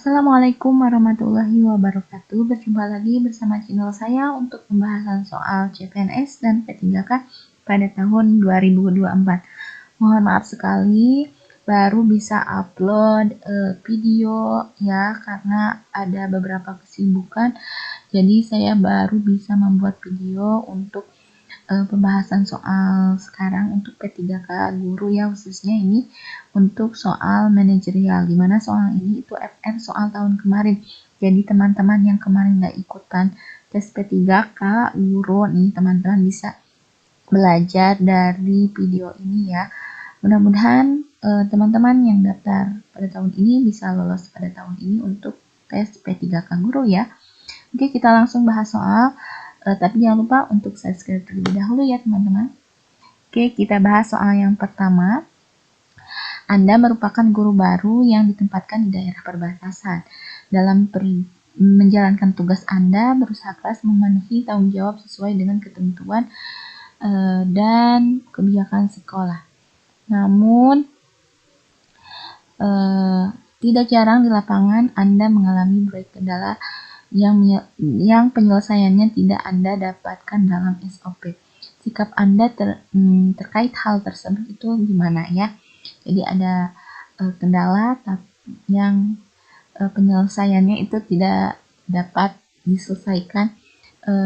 Assalamualaikum warahmatullahi wabarakatuh. Berjumpa lagi bersama channel saya untuk pembahasan soal CPNS dan P3K pada tahun 2024. Mohon maaf sekali baru bisa upload video ya, karena ada beberapa kesibukan. Jadi saya baru bisa membuat video untuk pembahasan soal sekarang untuk P3K guru ya, khususnya ini untuk soal manajerial, dimana soal ini itu FR soal tahun kemarin. Jadi teman-teman yang kemarin nggak ikutan tes P3K guru nih, teman-teman bisa belajar dari video ini ya. Mudah-mudahan teman-teman yang daftar pada tahun ini bisa lolos pada tahun ini untuk tes P3K guru ya. Oke, kita langsung bahas soal. Tapi jangan lupa untuk subscribe terlebih dahulu ya teman-teman. Oke, kita bahas soal yang pertama. Anda merupakan guru baru yang ditempatkan di daerah perbatasan. Dalam menjalankan tugas Anda, berusaha keras memenuhi tanggung jawab sesuai dengan ketentuan dan kebijakan sekolah. Namun, tidak jarang di lapangan Anda mengalami proyek kendala yang penyelesaiannya tidak Anda dapatkan dalam SOP. Sikap Anda terkait hal tersebut itu gimana ya? Jadi ada kendala yang penyelesaiannya itu tidak dapat diselesaikan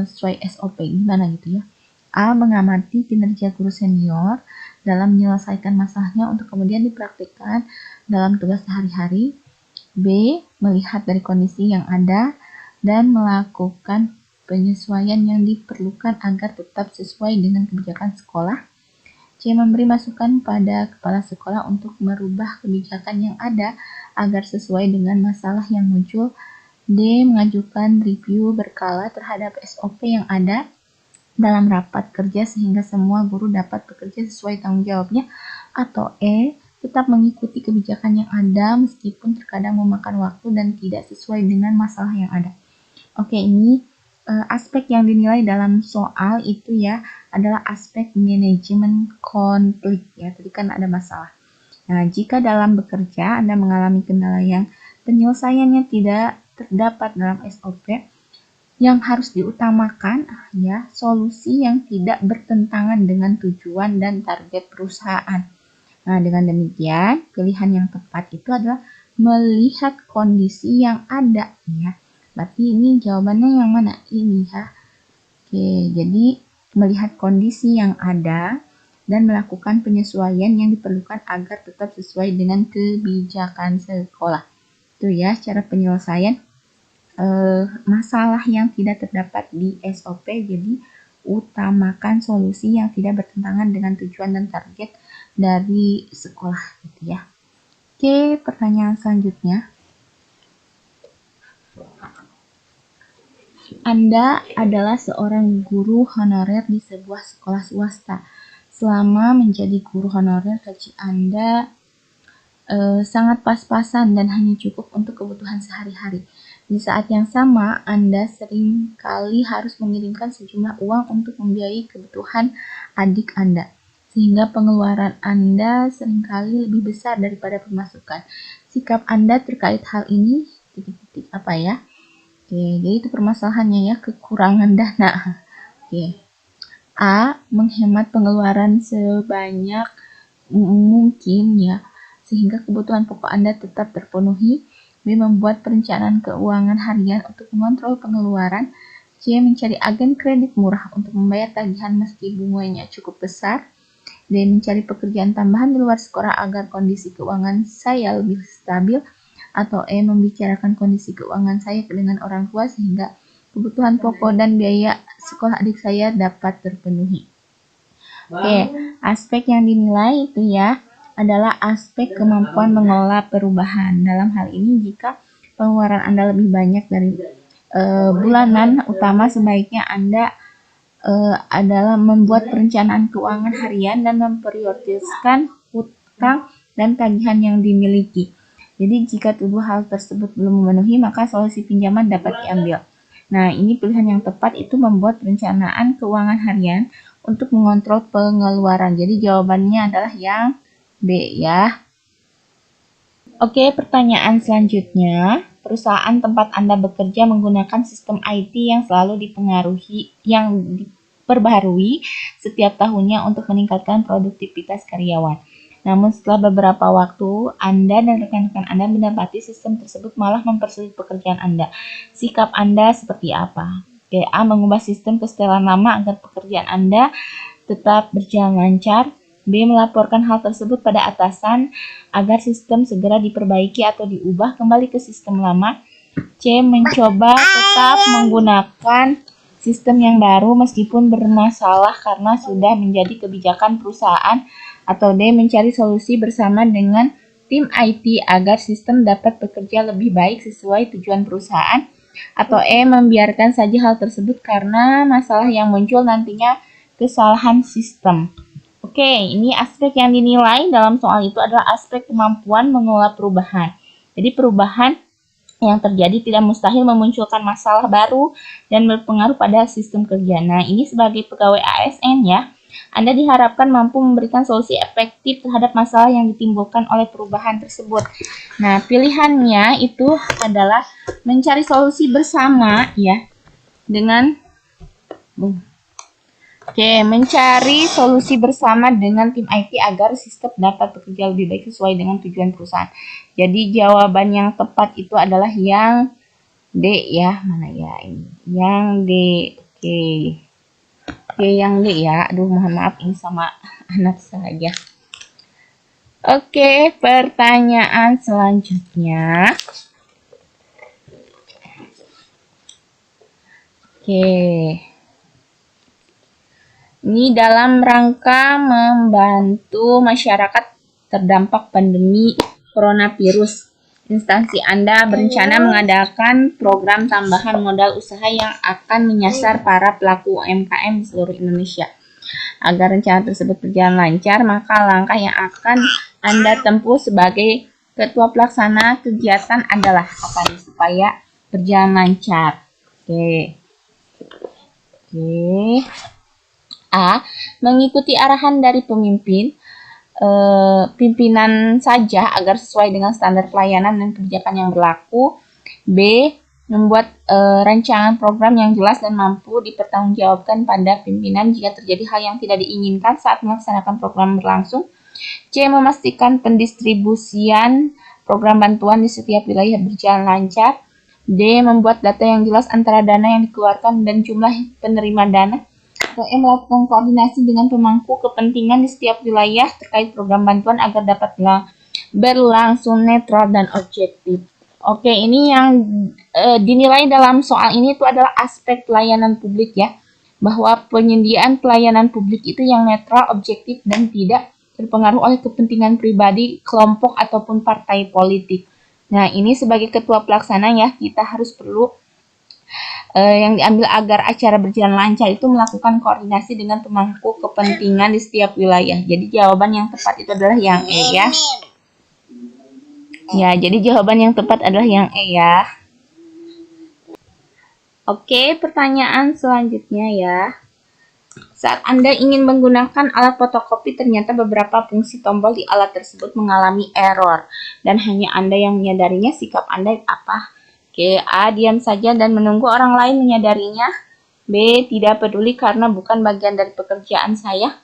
sesuai SOP, gimana gitu ya. A. Mengamati kinerja guru senior dalam menyelesaikan masalahnya untuk kemudian dipraktikkan dalam tugas sehari-hari. B. Melihat dari kondisi yang ada dan melakukan penyesuaian yang diperlukan agar tetap sesuai dengan kebijakan sekolah. C. Memberi masukan pada kepala sekolah untuk merubah kebijakan yang ada agar sesuai dengan masalah yang muncul. D. Mengajukan review berkala terhadap SOP yang ada dalam rapat kerja sehingga semua guru dapat bekerja sesuai tanggung jawabnya. Atau E. Tetap mengikuti kebijakan yang ada meskipun terkadang memakan waktu dan tidak sesuai dengan masalah yang ada. Oke, ini aspek yang dinilai dalam soal itu ya adalah aspek manajemen konflik ya. Tadi kan ada masalah. Nah, jika dalam bekerja Anda mengalami kendala yang penyelesaiannya tidak terdapat dalam SOP, yang harus diutamakan ya solusi yang tidak bertentangan dengan tujuan dan target perusahaan. Nah, dengan demikian pilihan yang tepat itu adalah melihat kondisi yang ada ya. Berarti ini jawabannya yang mana? Ini ya. Oke, jadi melihat kondisi yang ada dan melakukan penyesuaian yang diperlukan agar tetap sesuai dengan kebijakan sekolah. Itu ya cara penyelesaian masalah yang tidak terdapat di SOP. Jadi utamakan solusi yang tidak bertentangan dengan tujuan dan target dari sekolah gitu ya. Oke, pertanyaan selanjutnya. Anda adalah seorang guru honorer di sebuah sekolah swasta. Selama menjadi guru honorer, gaji Anda sangat pas-pasan dan hanya cukup untuk kebutuhan sehari-hari. Di saat yang sama, Anda sering kali harus mengirimkan sejumlah uang untuk membiayai kebutuhan adik Anda, sehingga pengeluaran Anda seringkali lebih besar daripada pemasukan. Sikap Anda terkait hal ini, apa ya? Oke, jadi itu permasalahannya ya, kekurangan dana. Oke. A. Menghemat pengeluaran sebanyak mungkin ya, sehingga kebutuhan pokok Anda tetap terpenuhi. B. Membuat perencanaan keuangan harian untuk mengontrol pengeluaran. C. Mencari agen kredit murah untuk membayar tagihan meski bunganya cukup besar. D. Mencari pekerjaan tambahan di luar sekolah agar kondisi keuangan saya lebih stabil. Atau E. Membicarakan kondisi keuangan saya dengan orang tua sehingga kebutuhan pokok dan biaya sekolah adik saya dapat terpenuhi. Oke, aspek yang dinilai itu ya adalah aspek kemampuan mengelola perubahan. Dalam hal ini jika pengeluaran Anda lebih banyak dari bulanan utama, sebaiknya Anda adalah membuat perencanaan keuangan harian dan memprioritaskan hutang dan tagihan yang dimiliki. Jadi jika tujuh hal tersebut belum memenuhi, maka solusi pinjaman dapat diambil. Nah, ini pilihan yang tepat itu membuat perencanaan keuangan harian untuk mengontrol pengeluaran. Jadi jawabannya adalah yang B ya. Oke, pertanyaan selanjutnya. perusahaan tempat Anda bekerja menggunakan sistem IT yang selalu diperbaharui setiap tahunnya untuk meningkatkan produktivitas karyawan. Namun setelah beberapa waktu, Anda dan rekan-rekan Anda mendapati sistem tersebut malah mempersulit pekerjaan Anda. Sikap Anda seperti apa? Oke, A. Mengubah sistem ke setelan lama agar pekerjaan Anda tetap berjalan lancar. B. Melaporkan hal tersebut pada atasan agar sistem segera diperbaiki atau diubah kembali ke sistem lama. C. Mencoba tetap menggunakan sistem yang baru meskipun bermasalah karena sudah menjadi kebijakan perusahaan. Atau D. Mencari solusi bersama dengan tim IT agar sistem dapat bekerja lebih baik sesuai tujuan perusahaan. Atau E. Membiarkan saja hal tersebut karena masalah yang muncul nantinya kesalahan sistem. Oke, ini aspek yang dinilai dalam soal itu adalah aspek kemampuan mengelola perubahan. Jadi perubahan yang terjadi tidak mustahil memunculkan masalah baru dan berpengaruh pada sistem kerja. Nah, ini sebagai pegawai ASN ya, Anda diharapkan mampu memberikan solusi efektif terhadap masalah yang ditimbulkan oleh perubahan tersebut. Nah, pilihannya itu adalah mencari solusi bersama ya dengan mencari solusi bersama dengan tim IT agar sistem dapat bekerja lebih baik sesuai dengan tujuan perusahaan. Jadi jawaban yang tepat itu adalah yang D ya. Mana ya ini? Yang D. Oke, yang D ya. Aduh, mohon maaf ini sama anak saya. Oke, pertanyaan selanjutnya. Oke. Ini dalam rangka membantu masyarakat terdampak pandemi coronavirus. Instansi Anda berencana mengadakan program tambahan modal usaha yang akan menyasar para pelaku UMKM di seluruh Indonesia. Agar rencana tersebut berjalan lancar, maka langkah yang akan Anda tempuh sebagai ketua pelaksana kegiatan adalah apa nih supaya berjalan lancar? Oke. A. Mengikuti arahan dari pimpinan saja agar sesuai dengan standar pelayanan dan kebijakan yang berlaku. B. Membuat rancangan program yang jelas dan mampu dipertanggungjawabkan pada pimpinan jika terjadi hal yang tidak diinginkan saat melaksanakan program berlangsung. C. Memastikan pendistribusian program bantuan di setiap wilayah berjalan lancar. D. Membuat data yang jelas antara dana yang dikeluarkan dan jumlah penerima dana. E. Melakukan koordinasi dengan pemangku kepentingan di setiap wilayah terkait program bantuan agar dapat berlangsung netral dan objektif. Oke, ini yang dinilai dalam soal ini itu adalah aspek pelayanan publik ya, bahwa penyediaan pelayanan publik itu yang netral, objektif, dan tidak terpengaruh oleh kepentingan pribadi, kelompok, ataupun partai politik. Nah, ini sebagai ketua pelaksana ya, kita harus perlu yang diambil agar acara berjalan lancar itu melakukan koordinasi dengan pemangku kepentingan di setiap wilayah. Jadi jawaban yang tepat itu adalah yang E ya. Ya, jadi jawaban yang tepat adalah yang E ya. Oke, pertanyaan selanjutnya ya. Saat Anda ingin menggunakan alat fotokopi, ternyata beberapa fungsi tombol di alat tersebut mengalami error dan hanya Anda yang menyadarinya. Sikap Anda apa? Oke, A. Diam saja dan menunggu orang lain menyadarinya. B. Tidak peduli karena bukan bagian dari pekerjaan saya.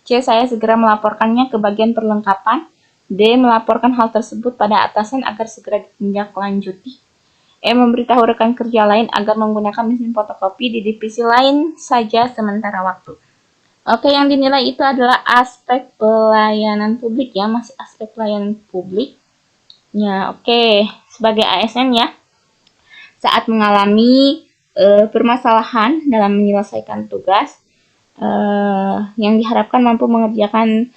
C. Saya segera melaporkannya ke bagian perlengkapan. D. Melaporkan hal tersebut pada atasan agar segera ditindaklanjuti. E. Memberitahu rekan kerja lain agar menggunakan mesin fotokopi di divisi lain saja sementara waktu. Oke, yang dinilai itu adalah aspek pelayanan publik ya, masih aspek pelayanan publik. Ya, oke. Sebagai ASN ya, saat mengalami permasalahan dalam menyelesaikan tugas yang diharapkan mampu mengerjakan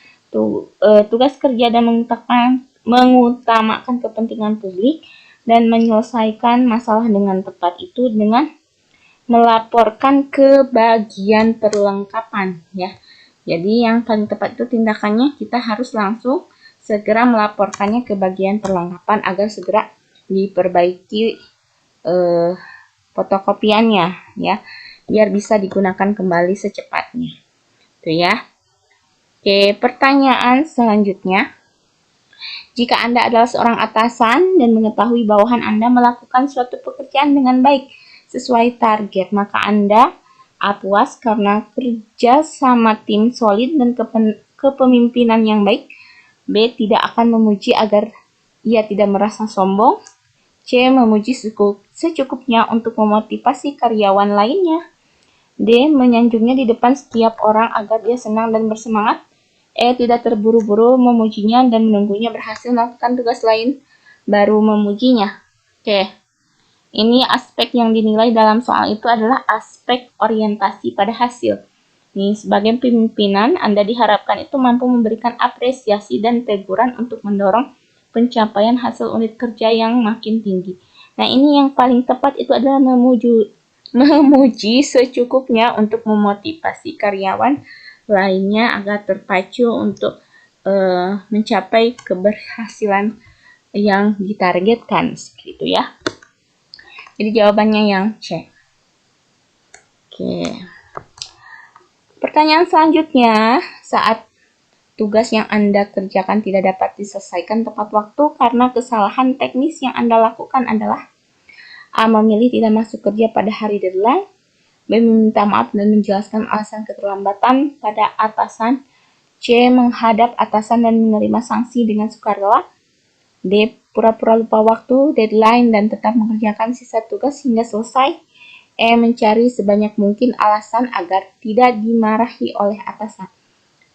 tugas kerja dan mengutamakan kepentingan publik dan menyelesaikan masalah dengan tepat itu dengan melaporkan ke bagian perlengkapan ya. Jadi yang paling tepat itu tindakannya kita harus langsung segera melaporkannya ke bagian perlengkapan agar segera diperbaiki fotokopiannya ya, biar bisa digunakan kembali secepatnya. Itu ya. Oke, pertanyaan selanjutnya. Jika Anda adalah seorang atasan dan mengetahui bawahan Anda melakukan suatu pekerjaan dengan baik sesuai target, maka Anda A. puas karena kerja sama tim solid dan kepemimpinan yang baik. B. Tidak akan memuji agar ia tidak merasa sombong. C. Memuji secukupnya untuk memotivasi karyawan lainnya. D. Menyanjungnya di depan setiap orang agar dia senang dan bersemangat. E. Tidak terburu-buru memujinya dan menunggunya berhasil melakukan tugas lain baru memujinya. Oke. Ini aspek yang dinilai dalam soal itu adalah aspek orientasi pada hasil. Nih, sebagai pimpinan, Anda diharapkan itu mampu memberikan apresiasi dan teguran untuk mendorong pencapaian hasil unit kerja yang makin tinggi. Nah, ini yang paling tepat itu adalah memuji secukupnya untuk memotivasi karyawan lainnya agar terpacu untuk mencapai keberhasilan yang ditargetkan, seperti itu ya. Jadi jawabannya yang C. Oke. Pertanyaan selanjutnya, saat tugas yang Anda kerjakan tidak dapat diselesaikan tepat waktu karena kesalahan teknis yang Anda lakukan adalah A. Memilih tidak masuk kerja pada hari deadline. B. Meminta maaf dan menjelaskan alasan keterlambatan pada atasan. C. Menghadap atasan dan menerima sanksi dengan sukarela. D. Pura-pura lupa waktu, deadline, dan tetap mengerjakan sisa tugas hingga selesai. E. Mencari sebanyak mungkin alasan agar tidak dimarahi oleh atasan.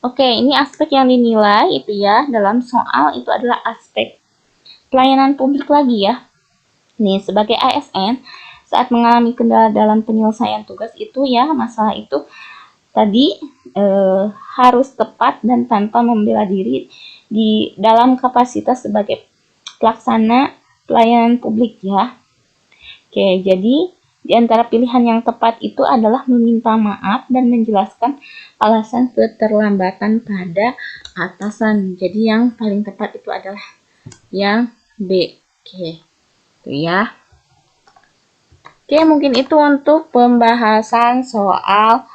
Oke, ini aspek yang dinilai itu ya dalam soal itu adalah aspek pelayanan publik lagi ya. Nih, sebagai ASN, saat mengalami kendala dalam penyelesaian tugas itu ya, masalah itu tadi harus tepat dan tanpa membela diri di dalam kapasitas sebagai pelaksana pelayanan publik ya. Oke, jadi di antara pilihan yang tepat itu adalah meminta maaf dan menjelaskan alasan keterlambatan pada atasan. Jadi yang paling tepat itu adalah yang B. Oke, itu ya. Oke, mungkin itu untuk pembahasan soal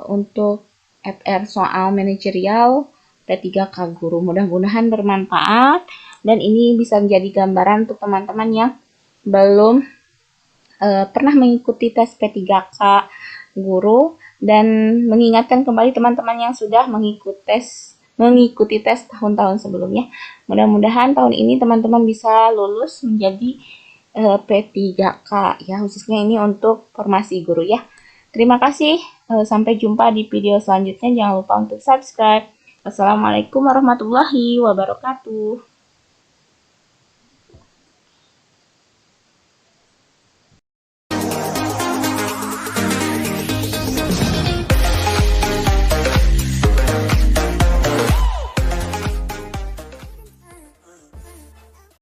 untuk FR soal manajerial P3K Guru. Mudah-mudahan bermanfaat. Dan ini bisa menjadi gambaran untuk teman-teman yang belum pernah mengikuti tes P3K Guru dan mengingatkan kembali teman-teman yang sudah mengikuti tes tahun-tahun sebelumnya. Mudah-mudahan tahun ini teman-teman bisa lulus menjadi P3K ya, khususnya ini untuk formasi guru ya. Terima kasih, sampai jumpa di video selanjutnya. Jangan lupa untuk subscribe. Wassalamualaikum warahmatullahi wabarakatuh.